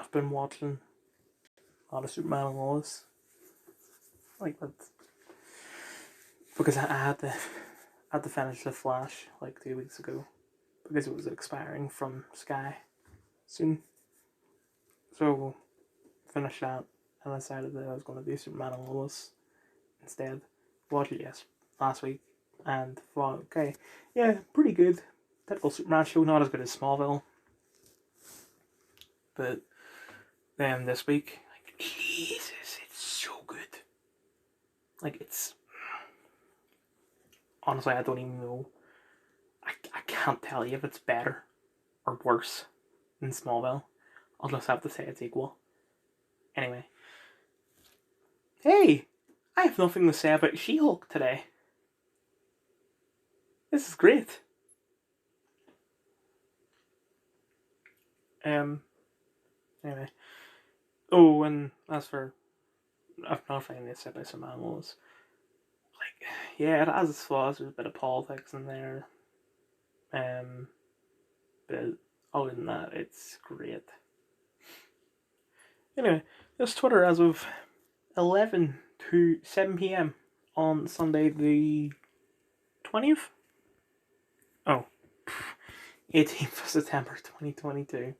I've been watching a lot of Superman and Lois. Like that. Because I had to finish The Flash like 2 weeks ago. Because it was expiring from Sky soon. So, finished that and I decided that I was going to do Superman and Lois instead. Watched it last week and thought, okay, yeah, pretty good. Typical Superman show, not as good as Smallville. But then this week, like, Jesus, it's so good. Like, it's... Honestly, I don't even know. I can't tell you if it's better or worse than Smallville. I'll just have to say it's equal. Anyway. Hey! I have nothing to say about She-Hulk today. This is great. Anyway. Oh, and as for... I've nothing to say about some animals. Like, yeah, it has its flaws. There's a bit of politics in there. But other than that, it's great. Anyway, this Twitter as of 11 to 7 p.m. on Sunday the 20th? Oh, 18th of September 2022.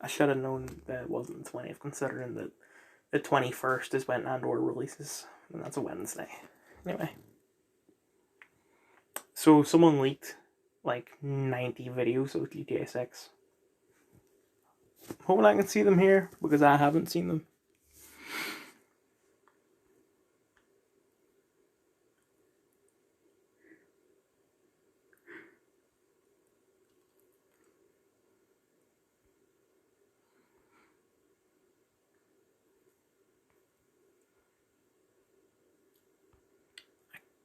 I should have known that it wasn't the 20th, considering that the 21st is when Andor releases, and that's a Wednesday. Anyway. So someone leaked like 90 videos of GTA 6. Hoping I can see them here, because I haven't seen them.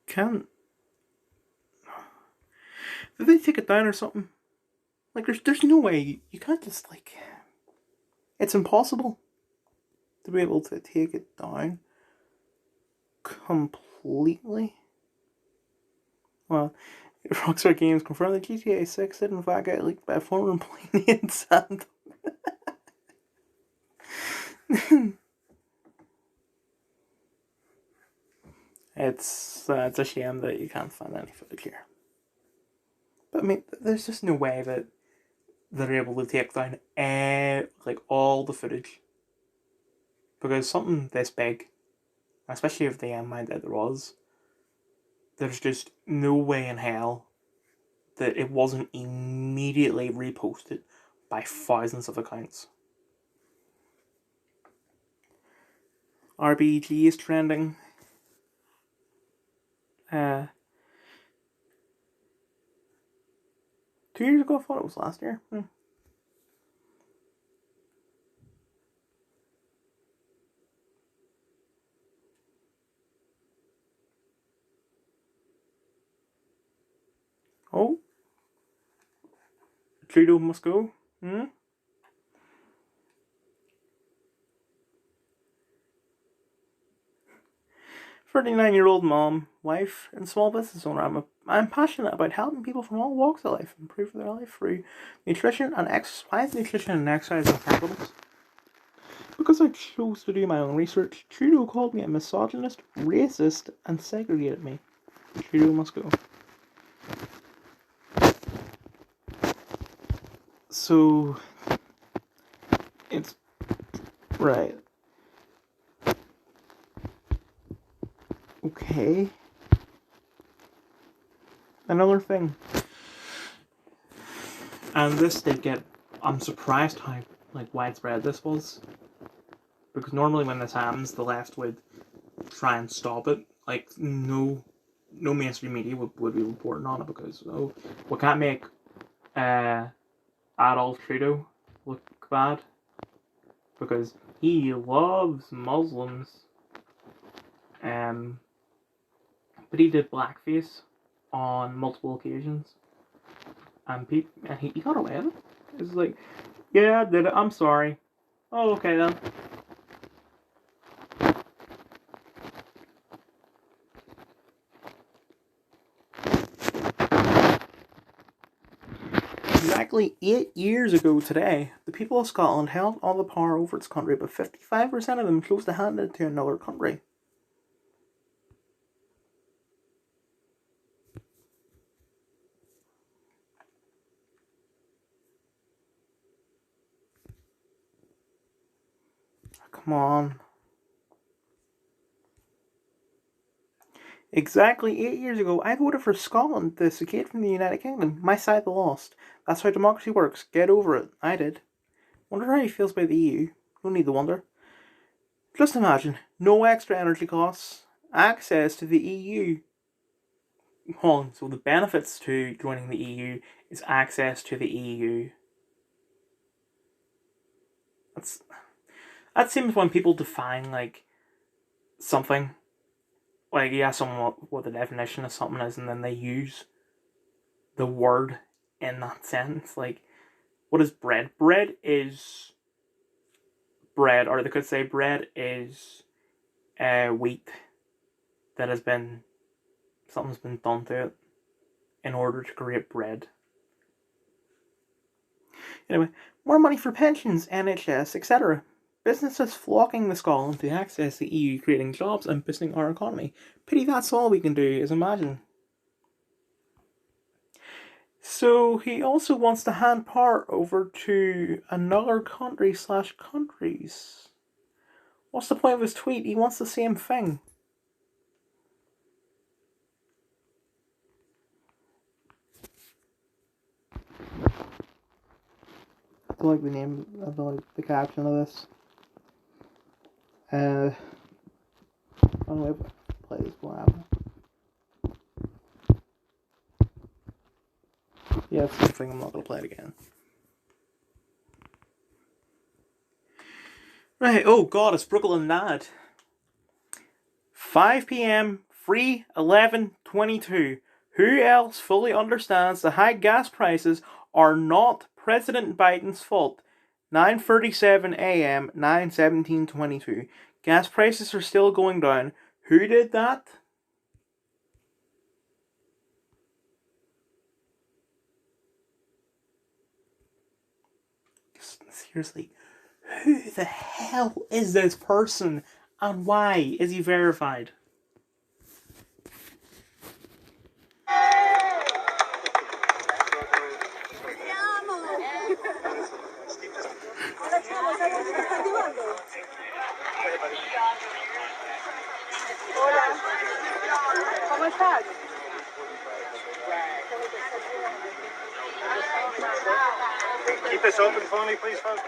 Can't... Did they take it down or something? Like, there's no way. You can't just, like... It's impossible to be able to take it down completely. Well, Rockstar Games confirmed that GTA 6 did in fact get leaked by a former employee in Sand. It's a shame that you can't find any footage here. But I mean, there's just no way that they're able to take down like all the footage, because something this big, especially if the amount that there was, there's just no way in hell that it wasn't immediately reposted by thousands of accounts. RBG is trending. 2 years ago? I thought it was last year. Oh. Trudeau must go. 39-year-old mom, wife, and small business owner. I'm passionate about helping people from all walks of life improve their life through nutrition and exercise. Why is nutrition and exercise in capitals? Because I chose to do my own research, Trudeau called me a misogynist, racist, and segregated me. Trudeau must go. So, it's... Right. Okay. Another thing. And this did get... I'm surprised how widespread this was. Because normally when this happens, the left would try and stop it. Like, no mainstream media would be reporting on it, because we can't make Adolf Trudeau look bad, because he loves Muslims. But he did blackface on multiple occasions, and he got away with it. It's like, yeah, I did it. I'm sorry. Oh, okay then. Exactly 8 years ago today, the people of Scotland held all the power over its country, but 55% of them chose to hand it to another country. Come on. Exactly 8 years ago, I voted for Scotland to secede from the United Kingdom. My side lost. That's how democracy works. Get over it. I did. Wonder how he feels about the EU. No need to wonder. Just imagine, no extra energy costs, access to the EU. Hold on, so the benefits to joining the EU is access to the EU. That seems when people define like something, like you ask someone what the definition of something is, and then they use the word in that sentence. Like, what is bread? Bread is bread, or they could say bread is wheat that has been, something's been done to it in order to create bread. Anyway, more money for pensions, NHS, etc. Businesses flocking to Scotland to access the EU, creating jobs and boosting our economy. Pity that's all we can do is imagine. So he also wants to hand power over to another country / countries. What's the point of his tweet? He wants the same thing. I like the name, I like the caption of this. I don't know if I play this more happen. Yeah, it's the same thing, I'm not gonna play it again. Right, oh god, it's Brooklyn Nad. 5 p.m, free 11:22. Who else fully understands the high gas prices are not President Biden's fault? 9:37 a.m, 9/17/22. Gas prices are still going down. Who did that? Seriously, who the hell is this person and why is he verified? Keep this open for me, please, folks.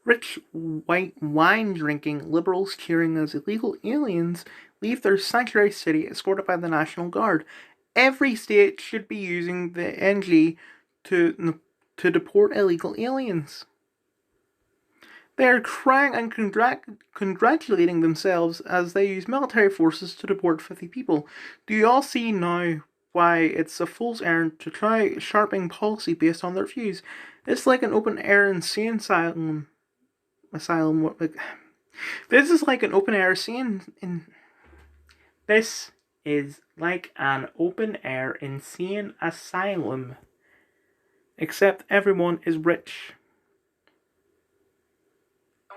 Rich, white, wine-drinking liberals cheering as illegal aliens leave their sanctuary city escorted by the National Guard. Every state should be using the NG to deport illegal aliens. They are crying and congratulating themselves as they use military forces to deport 50 people. Do you all see now why it's a fool's errand to try sharpening policy based on their views? It's like an open-air insane asylum. This is like an open-air insane. This is like an open-air insane asylum. Except everyone is rich.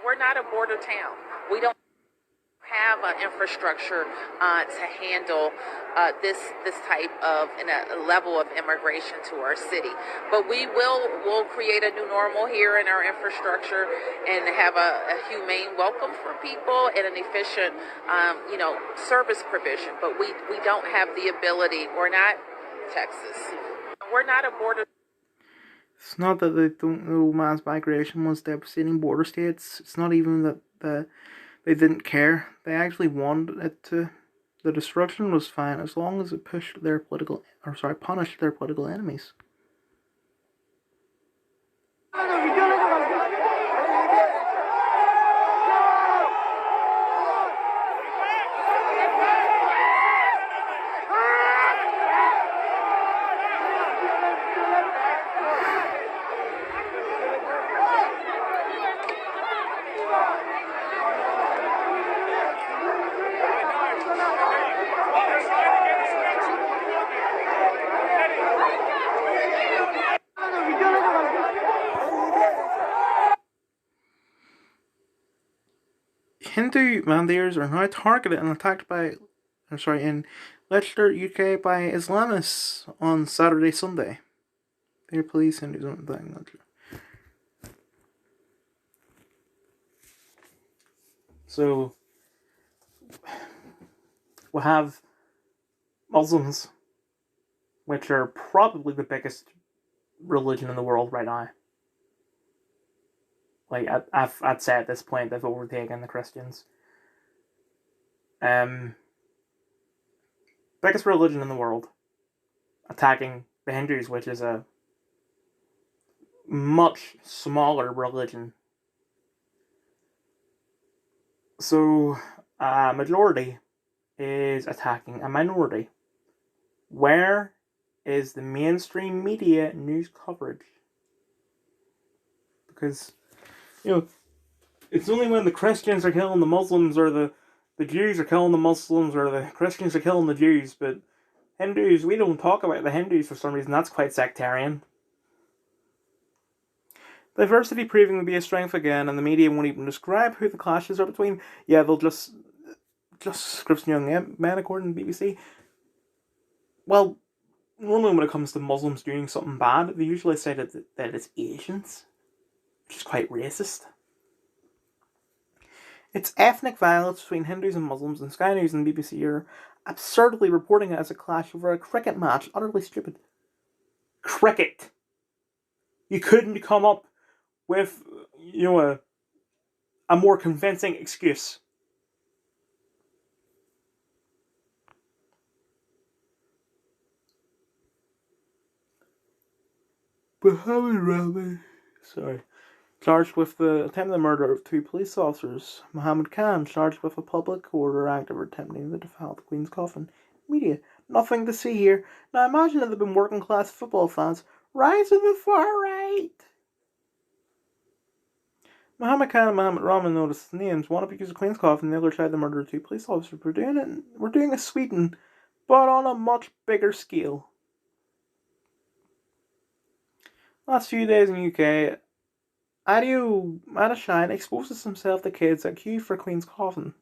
We're not a border town. We don't have an infrastructure to handle this type of a level of immigration to our city. But we'll create a new normal here in our infrastructure and have a humane welcome for people and an efficient service provision. But we don't have the ability. We're not Texas. We're not a border. It's not that they don't know mass migration was devastating border states. It's not even that they didn't care. They actually wanted it to. The destruction was fine as long as it punished their political enemies. Hindu mandirs are now targeted and attacked in Leicester, UK, by Islamists on Saturday, Sunday. Their police Hindus on Leicester. So we have Muslims, which are probably the biggest religion in the world right now. Like, I'd say at this point they've overtaken the Christians. Biggest religion in the world, attacking the Hindus, which is a much smaller religion. So, a majority is attacking a minority. Where is the mainstream media news coverage? Because, it's only when the Christians are killing the Muslims, or the Jews are killing the Muslims, or the Christians are killing the Jews, but Hindus, we don't talk about the Hindus for some reason. That's quite sectarian. Diversity proving to be a strength again, and the media won't even describe who the clashes are between. Yeah, they'll just Christian young men, according to the BBC. Well, normally when it comes to Muslims doing something bad, they usually say that it's Asians, which is quite racist. It's ethnic violence between Hindus and Muslims, and Sky News and the BBC are absurdly reporting it as a clash over a cricket match. Utterly stupid. Cricket. You couldn't come up with, a more convincing excuse. Mohammed Rami, charged with the attempted murder of 2 police officers. Mohammed Khan, charged with a public order act of attempting to defile the Queen's coffin. Media, nothing to see here. Now imagine if they've been working class football fans. Rise of the far right! Mohammed Khan and Mohammed Rami noticed names. One accused of Queen's coffin, the other tried to murder 2 police officers. We're doing a Sweden, but on a much bigger scale. Last few days in the UK, Adio Adeshine exposes himself to kids at queue for Queen's coffin.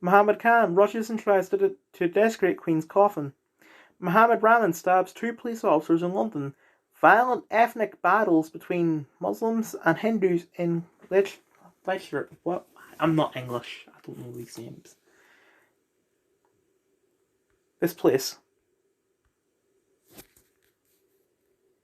Mohammed Khan rushes and tries to desecrate Queen's coffin. Mohammed Rami stabs 2 police officers in London. Violent ethnic battles between Muslims and Hindus in Leicester. What? I'm not English. I don't know these names. This place.